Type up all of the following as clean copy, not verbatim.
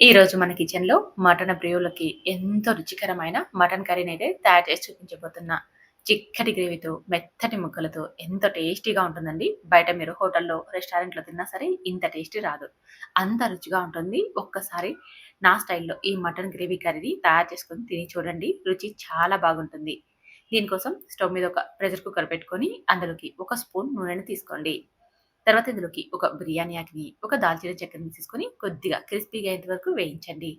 ఈరోజు మన కిచెన్‌లో మటన్ ప్రియులకి ఎంతో రుచికరమైన మటన్ కర్రీనైతే తయారు చేసి చూపించబోతున్నా. చిక్కటి గ్రేవీతో, మెత్తటి ముక్కలతో ఎంతో టేస్టీగా ఉంటుందండి. బయట మీరు హోటల్‌లో, రెస్టారెంట్‌లో తిన్నా సరే ఇంత టేస్టీ రాదు. అంత రుచిగా ఉంటుంది. ఒక్కసారి నా స్టైల్‌లో ఈ మటన్ గ్రేవీ కర్రీని తయారు చేసుకొని తిని చూడండి. రుచి చాలా బాగుంటుంది. దీనికోసం స్టవ్ మీద ఒక ప్రెషర్ కుక్కర్ పెట్టుకొని అందులోకి ఒక స్పూన్ నూనెని తీసుకోండి. తర్వాత ఇందులోకి ఒక బిర్యానీ ఆకుని, ఒక దాల్చిన చెక్కని తీసుకొని కొద్దిగా క్రిస్పీగా అయ్యేంత వరకు వేయించండి.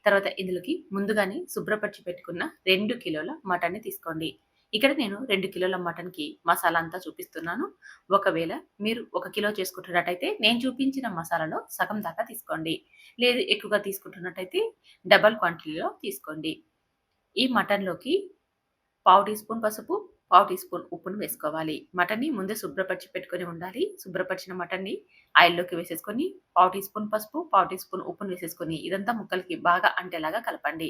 తర్వాత ఇందులోకి ముందుగానే శుభ్రపరిచి పెట్టుకున్న 2 కిలోల మటన్‌ని తీసుకోండి. ఇక్కడ నేను 2 కిలోల మటన్‌కి మసాలా అంతా చూపిస్తున్నాను. ఒకవేళ మీరు 1 కిలో చేసుకుంటున్నట్టయితే నేను చూపించిన మసాలాలో సగం దాకా తీసుకోండి. లేదు ఎక్కువగా తీసుకుంటున్నట్టయితే డబుల్ క్వాంటిటీలో తీసుకోండి. ఈ మటన్‌లోకి పావు టీ స్పూన్ పసుపు, పావు టీ స్పూన్ ఉప్పును వేసుకోవాలి. మటన్‌ని ముందే శుభ్రపరిచి పెట్టుకొని ఉండాలి. శుభ్రపరిచిన మటన్‌ని ఆయిల్‌లోకి వేసేసుకొని, పావు టీ స్పూన్ పసుపు, పావు టీ స్పూన్ ఉప్పును వేసేసుకొని, ఇదంతా ముక్కలకి బాగా అంటేలాగా కలపండి.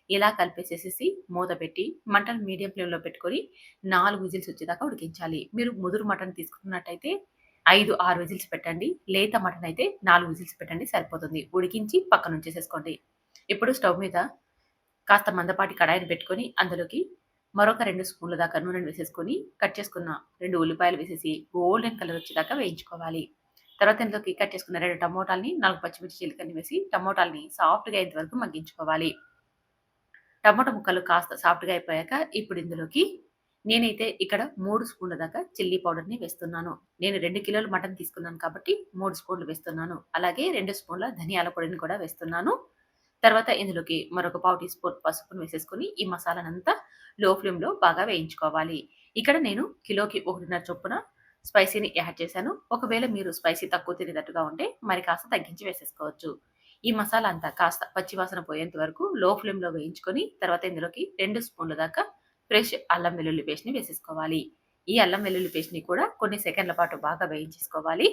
ఇలా కలిపేసేసేసి మూత పెట్టి మంటను మీడియం ఫ్లేమ్‌లో పెట్టుకొని 4 విజిల్స్ వచ్చేదాకా ఉడికించాలి. మీరు ముదురు మటన్ తీసుకున్నట్టయితే 5, 6 విజిల్స్ పెట్టండి. లేత మటన్ అయితే 4 విజిల్స్ పెట్టండి సరిపోతుంది. ఉడికించి పక్కనుంచేసేసుకోండి. ఇప్పుడు స్టవ్ మీద కాస్త మందపాటి కడాయిని పెట్టుకొని అందులోకి మరొక 2 స్పూన్ల దాకా నూనెను వేసేసుకొని, కట్ చేసుకున్న 2 ఉల్లిపాయలు వేసేసి గోల్డెన్ కలర్ వచ్చేదాకా వేయించుకోవాలి. తర్వాత ఇందులోకి కట్ చేసుకున్న 2 టమోటాలని, 4 పచ్చిమిర్చి చీలికల్ని వేసి టమోటాలని సాఫ్ట్‌గా అయ్యేంత వరకు మగ్గించుకోవాలి. టమోటా ముక్కలు కాస్త సాఫ్ట్‌గా అయిపోయాక ఇప్పుడు ఇందులోకి నేనైతే ఇక్కడ 3 స్పూన్ల దాకా చిల్లీ పౌడర్‌ని వేస్తున్నాను. నేను 2 కిలోల మటన్ తీసుకున్నాను కాబట్టి 3 స్పూన్లు వేస్తున్నాను. అలాగే 2 స్పూన్ల ధనియాల పొడిని కూడా వేస్తున్నాను. తర్వాత ఇందులోకి మరొక పావు టీ స్పూన్ పసుపును వేసేసుకొని ఈ మసాలానంతా లో ఫ్లేమ్‌లో బాగా వేయించుకోవాలి. ఇక్కడ నేను కిలోకి 1.5 చొప్పున స్పైసీని యాడ్ చేశాను. ఒకవేళ మీరు స్పైసీ తక్కువ తినేటట్టుగా ఉంటే మరి కాస్త తగ్గించి వేసేసుకోవచ్చు. ఈ మసాలా అంతా కాస్త పచ్చి వాసన పోయేంత వరకు లో ఫ్లేమ్‌లో వేయించుకొని తర్వాత ఇందులోకి 2 స్పూన్ల దాకా ఫ్రెష్ అల్లం వెల్లుల్లి పేస్ట్‌ని వేసేసుకోవాలి. ఈ అల్లం వెల్లుల్లి పేస్ట్‌ని కూడా కొన్ని సెకన్ల పాటు బాగా వేయించేసుకోవాలి.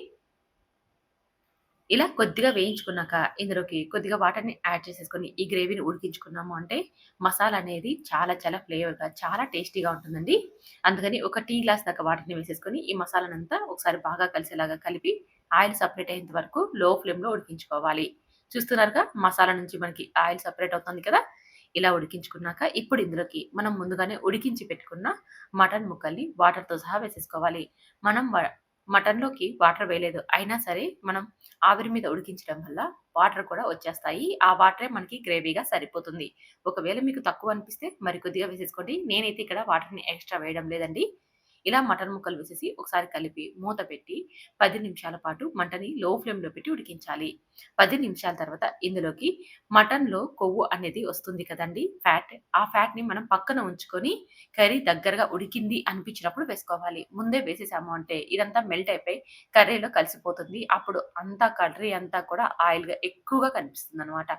ఇలా కొద్దిగా వేయించుకున్నాక ఇందులోకి కొద్దిగా వాటర్‌ని యాడ్ చేసేసుకొని ఈ గ్రేవీని ఉడికించుకున్నాము అంటే మసాలా అనేది చాలా చాలా ఫ్లేవర్‌గా చాలా టేస్టీగా ఉంటుందండి. అందుకని ఒక టీ గ్లాస్ దాకా వాటర్‌ని వేసేసుకొని ఈ మసాలానంతా ఒకసారి బాగా కలిసేలాగా కలిపి ఆయిల్ సెపరేట్ అయ్యేంత వరకు లో ఫ్లేమ్‌లో ఉడికించుకోవాలి. చూస్తున్నారుగా మసాలా నుంచి మనకి ఆయిల్ సెపరేట్ అవుతుంది కదా! ఇలా ఉడికించుకున్నాక ఇప్పుడు ఇందులోకి మనం ముందుగానే ఉడికించి పెట్టుకున్న మటన్ ముక్కల్ని వాటర్‌తో సహా వేసేసుకోవాలి. మనం మటన్‌లోకి వాటర్ వేయలేదు. అయినా సరే మనం ఆవిరి మీద ఉడికించడం వల్ల వాటర్ కూడా వచ్చేస్తాయి. ఆ వాటరే మనకి గ్రేవీగా సరిపోతుంది. ఒకవేళ మీకు తక్కువ అనిపిస్తే మరి కొద్దిగా వేసేసుకోండి. నేనైతే ఇక్కడ వాటర్‌ని ఎక్స్‌ట్రా వేయడం లేదండి. ఇలా మటన్ ముక్కలు వేసేసి ఒకసారి కలిపి మూత పెట్టి 10 నిమిషాల పాటు మంటని లో ఫ్లేమ్‌లో పెట్టి ఉడికించాలి. 10 నిమిషాల తర్వాత ఇందులోకి మటన్‌లో కొవ్వు అనేది వస్తుంది కదండీ! ఫ్యాట్. ఆ ఫ్యాట్‌ని మనం పక్కన ఉంచుకొని కర్రీ దగ్గరగా ఉడికింది అనిపించినప్పుడు వేసుకోవాలి. ముందే వేసేసాము అంటే ఇదంతా మెల్ట్ అయిపోయి కర్రీలో కలిసిపోతుంది. అప్పుడు అంతా కర్రీ అంతా కూడా ఆయిల్‌గా ఎక్కువగా కనిపిస్తుందనమాట.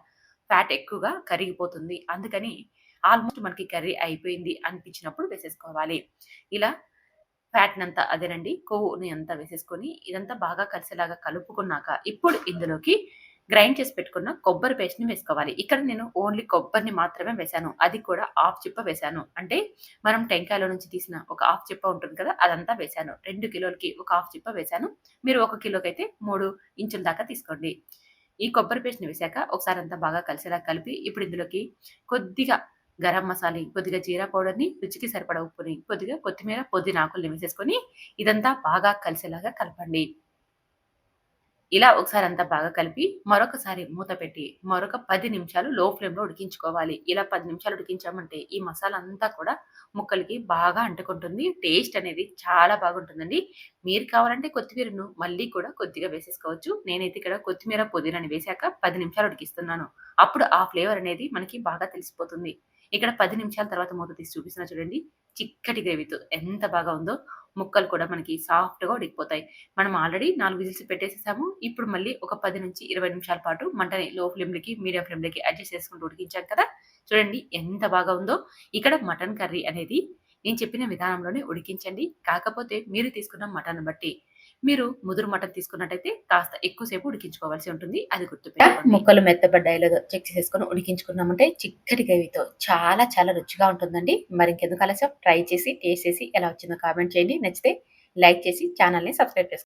ఫ్యాట్ ఎక్కువగా కరిగిపోతుంది. అందుకని ఆల్మోస్ట్ మనకి కర్రీ అయిపోయింది అనిపించినప్పుడు వేసేసుకోవాలి. ఇలా ఫ్యాట్‌నంతా అదేనండి కొవ్వుని అంతా వేసేసుకొని ఇదంతా బాగా కలిసేలాగా కలుపుకున్నాక ఇప్పుడు ఇందులోకి గ్రైండ్ చేసి పెట్టుకున్న కొబ్బరి పేస్ట్‌ని వేసుకోవాలి. ఇక్కడ నేను ఓన్లీ కొబ్బరిని మాత్రమే వేశాను. అది కూడా హాఫ్ చిప్ప వేశాను. అంటే మనం టెంకాయలో నుంచి తీసిన ఒక హాఫ్ చిప్ప ఉంటుంది కదా! అదంతా వేశాను. 2 కిలోలకి ఒక హాఫ్ చిప్ప వేశాను. మీరు 1 కిలోకైతే 3 ఇంచుల దాకా తీసుకోండి. ఈ కొబ్బరి పేస్ట్‌ని వేశాక ఒకసారి అంతా బాగా కలిసేలా కలిపి ఇప్పుడు ఇందులోకి కొద్దిగా గరం మసాలా, కొద్దిగా జీరా పౌడర్‌ని, రుచికి సరిపడా ఉప్పుని, కొద్దిగా కొత్తిమీర, పుదీనా ఆకుల్ని వేసేసుకొని ఇదంతా బాగా కలిసేలాగా కలపండి. ఇలా ఒకసారి అంతా బాగా కలిపి మరొకసారి మూత పెట్టి మరొక 10 నిమిషాలు లో ఫ్లేమ్‌లో ఉడికించుకోవాలి. ఇలా 10 నిమిషాలు ఉడికించామంటే ఈ మసాలా అంతా కూడా ముక్కలకి బాగా అంటుకుంటుంది. టేస్ట్ అనేది చాలా బాగుంటుందండి. మీరు కావాలంటే కొత్తిమీరను మళ్ళీ కూడా కొద్దిగా వేసేసుకోవచ్చు. నేనైతే ఇక్కడ కొత్తిమీర, పుదీనాని వేశాక 10 నిమిషాలు ఉడికిస్తున్నాను. అప్పుడు ఆ ఫ్లేవర్ అనేది మనకి బాగా తెలిసిపోతుంది. ఇక్కడ 10 నిమిషాల తర్వాత మూత తీసి చూపిస్తున్నా చూడండి. చిక్కటి గ్రేవీతో ఎంత బాగా ఉందో. ముక్కలు కూడా మనకి సాఫ్ట్‌గా ఉడికిపోతాయి. మనం ఆల్రెడీ 4 విజిల్స్ పెట్టేసేసాము. ఇప్పుడు మళ్ళీ ఒక 10-20 నిమిషాల పాటు మంటని లో ఫ్లేమ్‌లోకి, మీడియం ఫ్లేమ్‌లోకి అడ్జస్ట్ చేసుకుంటూ ఉడికించాం కదా! చూడండి ఎంత బాగా ఉందో. ఇక్కడ మటన్ కర్రీ అనేది నేను చెప్పిన విధానంలోనే ఉడికించండి. కాకపోతే మీరు తీసుకున్న మటన్ బట్టి మీరు ముదురు మటన్ తీసుకున్నట్టయితే కాస్త ఎక్కువ సేపు ఉడికించుకోవాల్సి ఉంటుంది. అది గుర్తుపెట్టుకోండి. ముక్కలు మెత్తబడ్డాయో లేదో చెక్ చేసేసుకొని ఉడికించుకున్నామంటే చిక్కటి గ్రేవీతో చాలా చాలా రుచిగా ఉంటుందండి. మరింకెందుకు ఆలస్యం ట్రై చేసి, టేస్ట్ చేసి ఎలా వచ్చిందో కామెంట్ చేయండి. నచ్చితే లైక్ చేసి ఛానెల్‌ని సబ్స్క్రైబ్ చేసుకోండి.